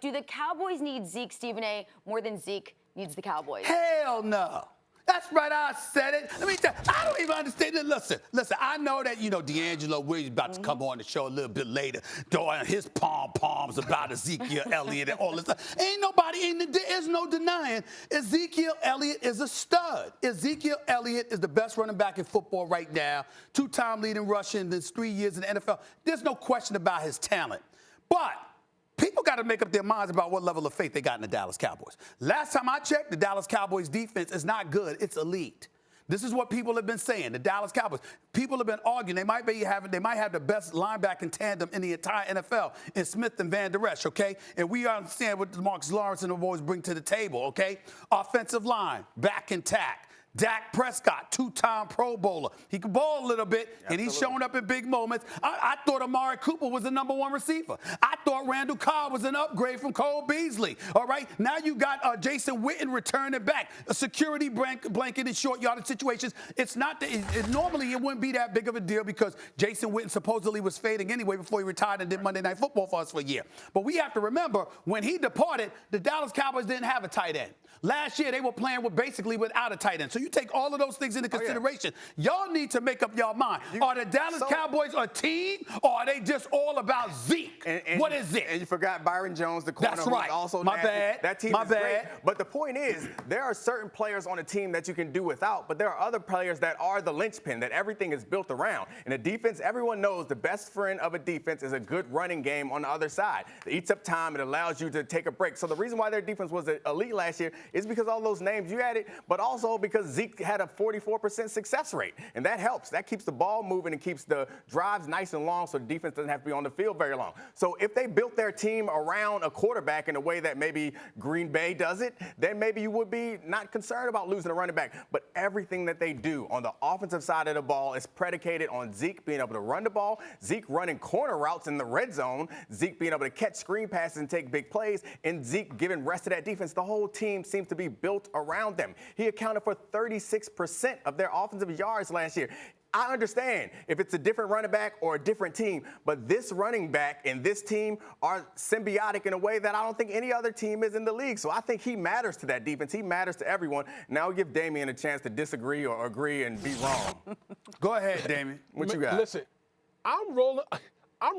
Do the Cowboys need Zeke, Stephen A., more than Zeke needs the Cowboys? Hell no. That's right, I said it. Let me tell you, I don't even understand it. Listen, I know that, D'Angelo Williams about to come on the show a little bit later, throwing his pom-poms about Ezekiel Elliott and all this stuff. There's no denying Ezekiel Elliott is a stud. Ezekiel Elliott is the best running back in football right now, two-time leading rusher in his 3 years in the NFL. There's no question about his talent. But people got to make up their minds about what level of faith they got in the Dallas Cowboys. Last time I checked, the Dallas Cowboys defense is not good. It's elite. This is what people have been saying. The Dallas Cowboys. People have been arguing. They might have the best linebacking tandem in the entire NFL in Smith and Van Der Esch, okay? And we understand what Marcus Lawrence and the boys bring to the table, okay? Offensive line, back intact. Dak Prescott, two-time Pro Bowler. He can ball a little bit, and he's showing up in big moments. I thought Amari Cooper was the #1 receiver. I thought Randall Cobb was an upgrade from Cole Beasley. All right, now you got Jason Witten returning back. A security blanket in short yardage situations. It's not normally it wouldn't be that big of a deal because Jason Witten supposedly was fading anyway before he retired and did Monday Night Football for us for a year. But we have to remember when he departed, the Dallas Cowboys didn't have a tight end. Last year, they were playing basically without a tight end. So you take all of those things into consideration. Y'all need to make up your mind. Are the Dallas Cowboys a team, or are they just all about Zeke? What is it? And you forgot Byron Jones, the corner. That's right. Also My nasty. bad. That team is great. But the point is, there are certain players on a team that you can do without, but there are other players that are the linchpin, that everything is built around. In a defense, everyone knows the best friend of a defense is a good running game on the other side. It eats up time. It allows you to take a break. So the reason why their defense was elite last year is because all those names you added, but also because Zeke had a 44% success rate, and that helps. That keeps the ball moving and keeps the drives nice and long so the defense doesn't have to be on the field very long. So if they built their team around a quarterback in a way that maybe Green Bay does it, then maybe you would be not concerned about losing a running back. But everything that they do on the offensive side of the ball is predicated on Zeke being able to run the ball, Zeke running corner routes in the red zone, Zeke being able to catch screen passes and take big plays, and Zeke giving rest to that defense. The whole team seems to be built around them. He accounted for 36% of their offensive yards last year. I understand if it's a different running back or a different team, but this running back and this team are symbiotic in a way that I don't think any other team is in the league. So I think he matters to that defense. He matters to everyone. Now we'll give Damien a chance to disagree or agree and be wrong. Go ahead, Damien. What you got? Listen, I'm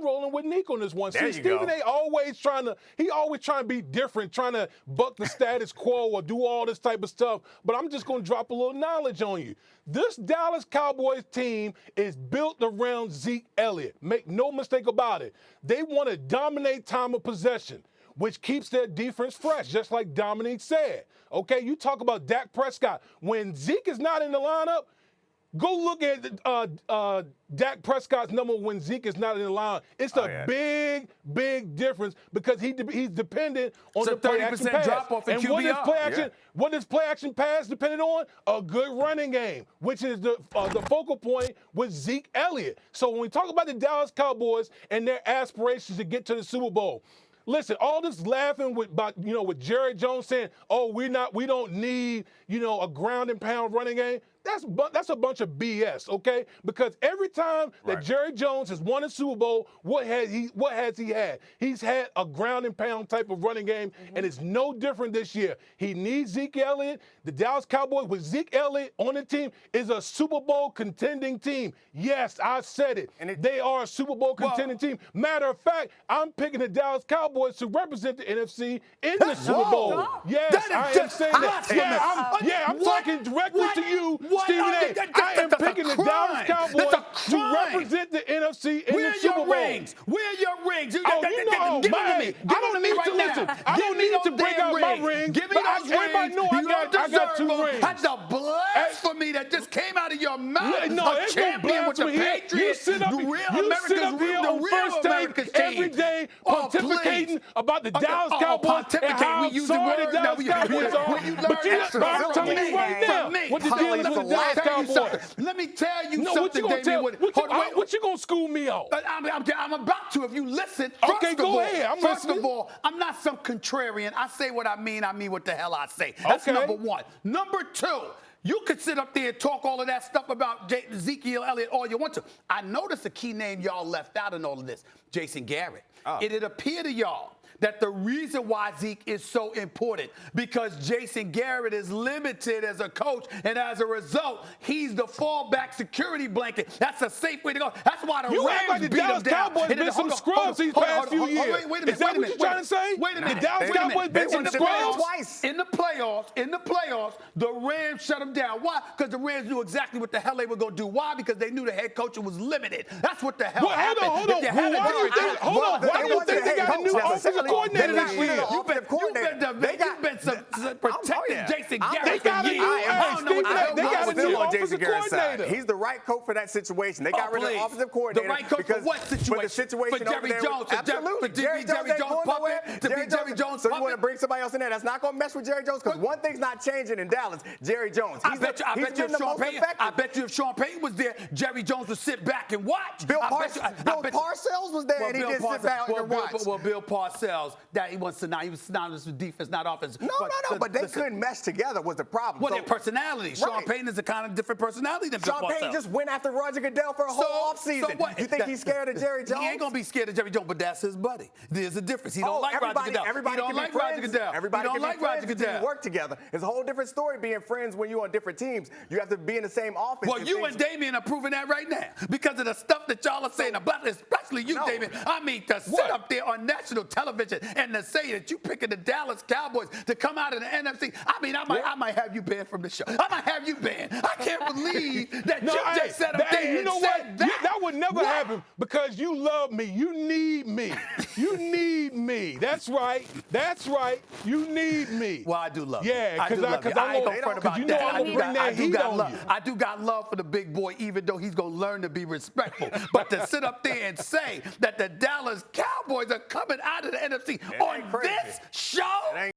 rolling with Nick on this one. There See, you Stephen A. always trying to be different, trying to buck the status quo or do all this type of stuff. But I'm just going to drop a little knowledge on you. This Dallas Cowboys team is built around Zeke Elliott. Make no mistake about it. They want to dominate time of possession, which keeps their defense fresh, just like Dominique said. Okay, you talk about Dak Prescott. When Zeke is not in the lineup, go look at Dak Prescott's number when Zeke is not in the line. It's a big difference because he's dependent on the play action pass. Drop off in and QBR. what is play action pass dependent on? A good running game, which is the focal point with Zeke Elliott. So when we talk about the Dallas Cowboys and their aspirations to get to the Super Bowl, listen, all this laughing with Jerry Jones saying, "Oh, we don't need, a ground and pound running game." That's a bunch of BS, okay? Because every time that Jerry Jones has won a Super Bowl, what has he had? He's had a ground and pound type of running game, and it's no different this year. He needs Zeke Elliott. The Dallas Cowboys with Zeke Elliott on the team is a Super Bowl contending team. Yes, I said it. They are a Super Bowl contending team. Matter of fact, I'm picking the Dallas Cowboys to represent the NFC in the Super Bowl. No. Yes, I am saying that. I'm talking directly to you, Stephen A. I am picking the Dallas Cowboys to represent the NFC in the Super Bowl. Where are your rings? Give them to me. I don't need to listen. I don't need to bring out my rings. Give me those everybody know I got 2 rings. That's a blasphemy that just came out of your mouth. No, a it's champion with the Patriots. You sit up here on First Take every day pontificating about the Dallas Cowboys and how sorry the Dallas Cowboys are. But I'm telling you right now what the deal is with the Dallas Cowboys. Let me tell you No, something, Damien. What you gonna school me on? I'm about to if you listen. Okay, go ahead. First of all, I'm not some contrarian. I say what I mean what the hell I say. That's number one. Number two, you could sit up there and talk all of that stuff about Ezekiel Elliott all you want to. I noticed a key name y'all left out in all of this, Jason Garrett. It appeared to y'all that the reason why Zeke is so important because Jason Garrett is limited as a coach, and as a result, he's the fallback security blanket. That's a safe way to go. That's why the Rams beat him down. Cowboys been some scrubs these past few years. Is that what you're trying to say? Wait a minute. The Dallas Cowboys been some scrubs twice. In the playoffs, the Rams shut them down. Why? Because the Rams knew exactly what the hell they were going to do. Why? Because they knew the head coach was limited. That's what the hell happened. Hold on. Why do you think they got a new offensive coordinator this year? You've been protecting Jason Garrett. They got a new offensive coordinator. He's the right coach for that situation. They got rid of the offensive coordinator. The right coach for what situation? For the situation for Jerry Jones. Absolutely. For Jerry Jones puppet. To be Jerry Jones puppet. So you want to bring somebody else in there that's not going to mess with Jerry Jones? Because one thing's not changing in Dallas. Jerry Jones. I bet you if Sean Payton was there, Jerry Jones would sit back and watch. Bill Parcells was there and he didn't sit back and watch. Well, Bill Parcells, that he was synonymous with defense, not offense. No, but they couldn't mesh together was the problem. Well, their personality. Sean Payton is a kind of different personality than Bill Parcells. Sean Payton just went after Roger Goodell for a whole offseason. So what? You think he's scared of Jerry Jones? He ain't going to be scared of Jerry Jones, but that's his buddy. There's a difference. He don't like Roger Goodell. Everybody don't like Roger Goodell. Everybody don't like Roger Goodell. Work together. It's a whole different story being friends when you're on different teams. You have to be in the same offense. Well, you and Damien are proving that right now because of the stuff that y'all are saying, especially you, Damien. I mean, to sit up there on national television and to say that you picking the Dallas Cowboys to come out of the NFC. I mean, I might have you banned from the show. I might have you banned. I can't believe that you just sat up there and said that. That would never happen because you love me. You need me. You need me. That's right. You need me. Well, I do love you. Yeah, because I ain't gonna front about you know that. I'm gonna bring that heat on you. I do got love for the big boy, even though he's gonna learn to be respectful. But to sit up there and say that the Dallas Cowboys are coming out of the NFC on this show.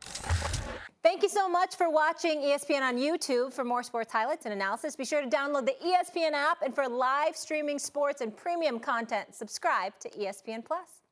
Thank you so much for watching ESPN on YouTube. For more sports highlights and analysis, be sure to download the ESPN app. And for live streaming sports and premium content, subscribe to ESPN Plus.